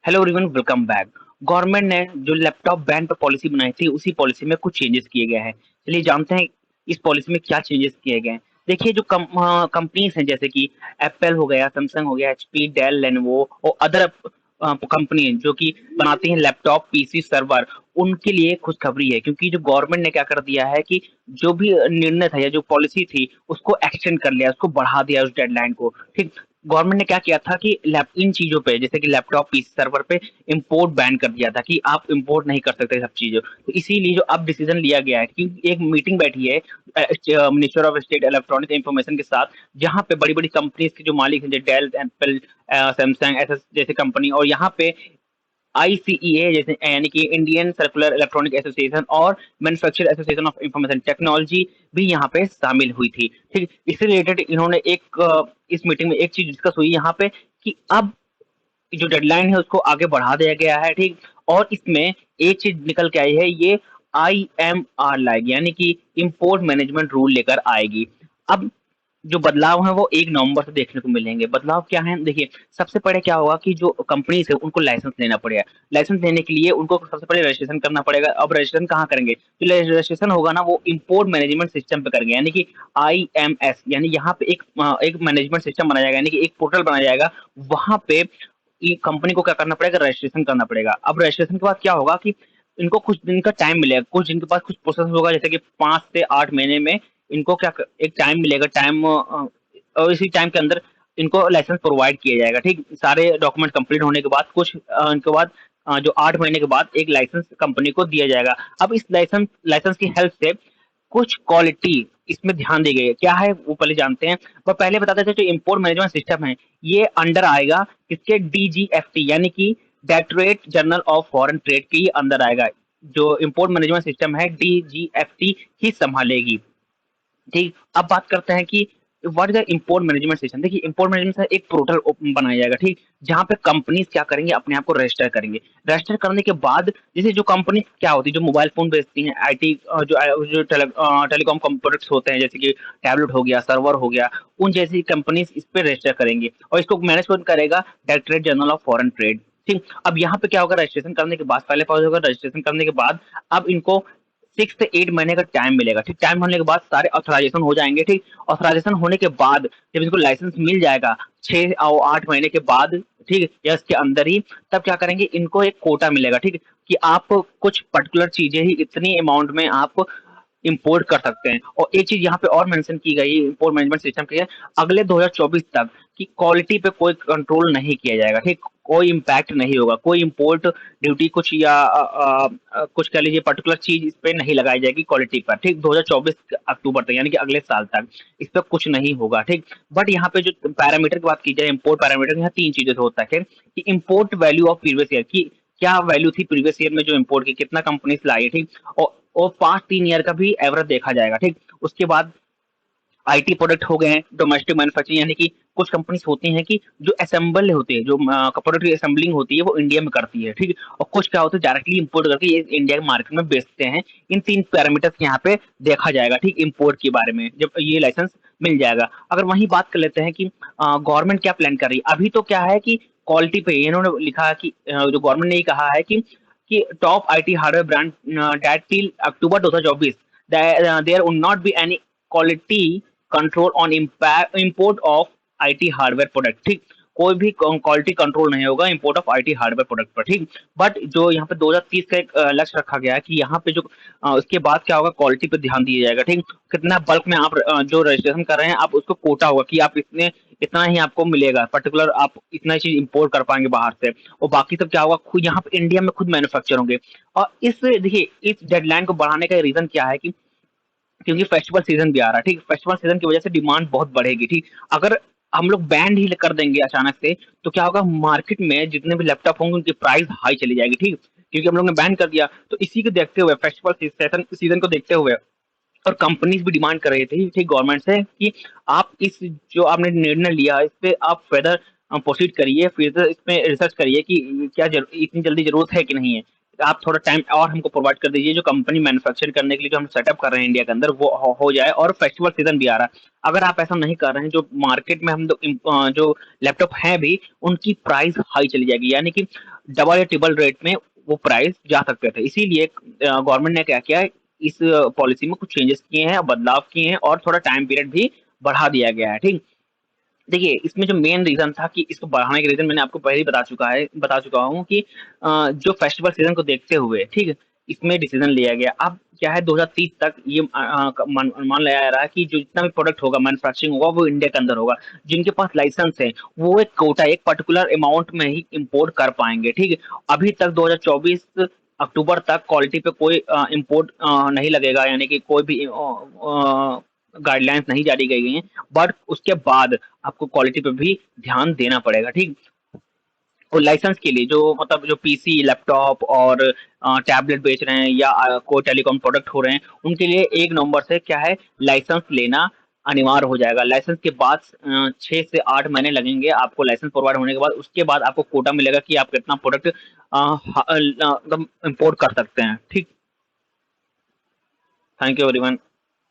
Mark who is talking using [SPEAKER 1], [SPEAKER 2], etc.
[SPEAKER 1] Hello everyone, welcome back. Government ने जो laptop ban पर पॉलिसी बनाई थी, उसी पॉलिसी में कुछ चेंजेस किए गए हैं। चलिए जानते हैं इस पॉलिसी में क्या चेंजेस किए गए हैं। देखिए, जो कंपनीज हैं जैसे कि एप्पल हो गया, सैमसंग हो गया, एचपी, डेल, लेनोवो और अदर कंपनी जो कि बनाती हैं लैपटॉप, पीसी, सर्वर, उनके लिए खुशखबरी है, क्योंकि जो गवर्नमेंट ने क्या कर दिया है कि जो भी निर्णय था या जो पॉलिसी थी उसको एक्सटेंड कर लिया, उसको बढ़ा दिया उस डेडलाइन को। ठीक, गवर्नमेंट ने क्या किया था कि इन चीजों पे जैसे कि लैपटॉप, पीसी, सर्वर पे इंपोर्ट बैन कर दिया था कि आप इंपोर्ट नहीं कर सकते सब चीजों। तो इसीलिए जो अब डिसीजन लिया गया है कि एक मीटिंग बैठी है minister of state electronic information के साथ, जहां पे बड़ी बड़ी कंपनीज के जो मालिक हैं, जैसे डेल, एप्पल, सैमसंग, ऐसे जैसे कंपनी, और यहाँ पे आईसीईए जैसे यानी कि इंडियन सर्कुलर इलेक्ट्रॉनिक एसोसिएशन और manufacture association of information technology भी यहाँ पे शामिल हुई थी। ठीक, इससे रिलेटेड इन्होंने इस मीटिंग में एक चीज डिस्कस हुई यहाँ पे कि अब जो डेडलाइन है उसको आगे बढ़ा दिया गया है। ठीक, और इसमें एक चीज निकल के आई है, ये IMR लाएगी, यानी कि इंपोर्ट मैनेजमेंट रूल लेकर आएगी। अब जो बदलाव है वो 1 नवंबर से देखने को मिलेंगे। बदलाव क्या है, देखिए, सबसे पहले क्या होगा कि जो कंपनीज है उनको लाइसेंस लेना पड़ेगा। लाइसेंस लेने के लिए उनको सबसे पहले रजिस्ट्रेशन करना पड़ेगा। अब रजिस्ट्रेशन कहाँ करेंगे, जो रजिस्ट्रेशन होगा ना वो इंपोर्ट मैनेजमेंट सिस्टम पे करेंगे, यानी कि IMS, यानी यहाँ पे एक मैनेजमेंट सिस्टम बनाया जाएगा, यानी कि एक पोर्टल बनाया जाएगा। वहां पे कंपनी को क्या करना पड़ेगा, रजिस्ट्रेशन करना पड़ेगा। अब रजिस्ट्रेशन के बाद क्या होगा कि इनको कुछ दिन का टाइम मिलेगा, कुछ दिन के बाद कुछ प्रोसेस होगा, जैसे कि 5 से 8 महीने में इनको क्या एक टाइम मिलेगा, टाइम, और इसी टाइम के अंदर इनको लाइसेंस प्रोवाइड किया जाएगा। ठीक, सारे डॉक्यूमेंट कंप्लीट होने के बाद कुछ इनके बाद जो 8 महीने के बाद एक लाइसेंस कंपनी को दिया जाएगा। अब इस लाइसेंस की हेल्प से कुछ क्वालिटी इसमें ध्यान दी गई है। क्या है वो पहले जानते हैं, पर पहले बताते थे जो इंपोर्ट मैनेजमेंट सिस्टम है ये अंडर आएगा किसके, DGFT, यानी कि directorate general of foreign trade के ये अंदर आएगा। जो इंपोर्ट मैनेजमेंट सिस्टम है DGFT ही संभालेगी। ठीक, अब बात करते हैं कि what is the import management system. देखिए, इंपोर्ट मैनेजमेंट से एक पोर्टल बनाया जाएगा। ठीक, जहां पे कंपनीज क्या करेंगे, अपने आप को रजिस्टर करेंगे। रजिस्टर करने के बाद जैसे जो कंपनी क्या होती है, जो मोबाइल फोन बेचती हैं, IT, जो टेलीकॉम कंपोनेंट्स होते हैं, जैसे कि टैबलेट हो गया, सर्वर हो गया, उन जैसी कंपनीज इस पे रजिस्टर करेंगे और इसको मैनेज कौन करेगा, directorate general of foreign trade. ठीक, अब यहाँ पे क्या होगा, रजिस्ट्रेशन करने के बाद, पहले पॉइंट होगा रजिस्ट्रेशन करने के बाद, अब इनको 6 से 8 महीने का टाइम मिलेगा। ठीक, टाइम होने के बाद सारे ऑथराइजेशन हो जाएंगे। ठीक, ऑथराइजेशन होने के बाद जब इसको लाइसेंस मिल जाएगा 6 और 8 महीने के बाद, ठीक, या इसके अंदर ही, तब क्या करेंगे, इनको एक कोटा मिलेगा। ठीक, कि आप कुछ पर्टिकुलर चीजें ही इतनी अमाउंट में आप इंपोर्ट कर सकते हैं। और एक चीज यहाँ पे और मेंशन की गई इंपोर्ट मैनेजमेंट सिस्टम के, अगले 2024 तक की क्वालिटी पे कोई कंट्रोल नहीं किया जाएगा। ठीक, कोई इम्पैक्ट नहीं होगा, कोई इंपोर्ट ड्यूटी कुछ या कुछ कह लीजिए पर्टिकुलर चीज इस पे नहीं लगाई जाएगी क्वालिटी पर। ठीक, 2024 अक्टूबर तक, यानी कि अगले साल तक इस पर कुछ नहीं होगा। ठीक, बट यहाँ पे जो पैरामीटर की बात की जाए, इंपोर्ट पैरामीटर, यहाँ 3 चीजें से होता है कि import value of previous year की क्या वैल्यू थी, प्रीवियस ईयर में जो इंपोर्ट की कितना कंपनीज लाई। ठीक, और पास्ट 3 ईयर का भी एवरेज देखा जाएगा। ठीक, उसके बाद IT प्रोडक्ट हो गए हैं, डोमेस्टिक मैन्युफैक्चरिंग, यानी कि कुछ कंपनीज होती हैं कि जो असेंबल होते हैं, जो प्रोडक्ट की असेंबलिंग होती है वो इंडिया में करती है। ठीक, और कुछ क्या होता है डायरेक्टली इंपोर्ट करके ये इंडिया के मार्केट में बेचते हैं। इन 3 पैरामीटर्स यहाँ पे देखा जाएगा। ठीक, इंपोर्ट के बारे में जब ये लाइसेंस मिल जाएगा। अगर वही बात कर लेते हैं कि गवर्नमेंट क्या प्लान कर रही है, अभी तो क्या है कि क्वालिटी पे इन्होंने लिखा है कि जो गवर्नमेंट ने ये कहा है कि top IT hardware brand that till October 2024 there would not be any quality control on import of IT hardware product. ठीक, कोई भी क्वालिटी कंट्रोल नहीं होगा import of IT hardware product पर। ठीक, बट जो यहाँ पे 2030 का एक लक्ष्य रखा गया है कि यहाँ पे जो उसके बाद क्या होगा, क्वालिटी पे ध्यान दिया जाएगा। ठीक, कितना बल्क में आप जो रजिस्ट्रेशन कर रहे हैं, आप उसको कोटा होगा कि आप इतना ही आपको मिलेगा, पर्टिकुलर आप इतना ही चीज इंपोर्ट कर पाएंगे बाहर से, और बाकी सब क्या होगा, खुद यहाँ पे इंडिया में खुद मैन्युफैक्चर होंगे। और इस देखिए इस डेडलाइन को बढ़ाने का रीजन क्या है कि क्योंकि फेस्टिवल सीजन भी आ रहा है। ठीक, फेस्टिवल सीजन की वजह से डिमांड बहुत बढ़ेगी। ठीक, अगर हम लोग बैन ही कर देंगे अचानक से, तो क्या होगा, मार्केट में जितने भी लैपटॉप होंगे उनकी प्राइस हाई चली जाएगी। ठीक, क्योंकि हम लोग ने बैन कर दिया, तो इसी को देखते हुए, फेस्टिवल सीजन सीजन को देखते हुए, और कंपनीज भी डिमांड कर रही थी ठीक गवर्नमेंट से कि आप इस जो आपने निर्णय लिया इस पे आप फर्दर प्रोसीड करिए, फिर इस पे रिसर्च करिए कि क्या इतनी जल्दी जरूरत है कि नहीं है। आप थोड़ा टाइम और हमको प्रोवाइड कर दीजिए, जो कंपनी मैन्युफैक्चर करने के लिए जो हम सेटअप कर रहे हैं इंडिया के अंदर वो हो जाए, और फेस्टिवल सीजन भी आ रहा है। अगर आप ऐसा नहीं कर रहे हैं, जो मार्केट में हम जो लैपटॉप हैं भी, उनकी प्राइस हाई चली जाएगी, यानी कि डबल या ट्रिपल रेट में वो प्राइस जा सकते थे। इसीलिए गवर्नमेंट ने क्या किया है, इस पॉलिसी में कुछ चेंजेस किए हैं, बदलाव किए हैं, और थोड़ा टाइम पीरियड भी बढ़ा दिया गया है। ठीक, देखिए इसमें जो मेन रीजन था कि इसको बढ़ाने का रीजन मैंने आपको पहले ही बता चुका हूँ कि जो फेस्टिवल सीजन को देखते हुए, ठीक है, इसमें डिसीजन लिया गया। अब क्या है, 2030 तक ये मान लिया जा रहा है कि जो जितना भी प्रोडक्ट होगा, मैन्युफैक्चरिंग होगा, वो इंडिया के अंदर होगा। जिनके पास लाइसेंस है वो एक कोटा, एक पर्टिकुलर अमाउंट में ही इंपोर्ट कर पाएंगे। ठीक है, अभी तक 2024 अक्टूबर तक क्वालिटी पे कोई इंपोर्ट नहीं लगेगा, यानी कि कोई भी गाइडलाइंस नहीं जारी की गई हैं। बट उसके बाद आपको क्वालिटी पे भी ध्यान देना पड़ेगा। ठीक, और लाइसेंस के लिए जो मतलब जो पीसी, लैपटॉप और टैबलेट बेच रहे हैं, या कोई टेलीकॉम प्रोडक्ट हो रहे हैं, उनके लिए 1 नवंबर से क्या है, लाइसेंस लेना अनिवार्य हो जाएगा। लाइसेंस के बाद 6 से 8 महीने लगेंगे आपको लाइसेंस प्रोवाइड होने के बाद। उसके बाद आपको कोटा मिलेगा कि आप कितना प्रोडक्ट मतलब इम्पोर्ट कर सकते हैं। ठीक, थैंक यू एवरीवन।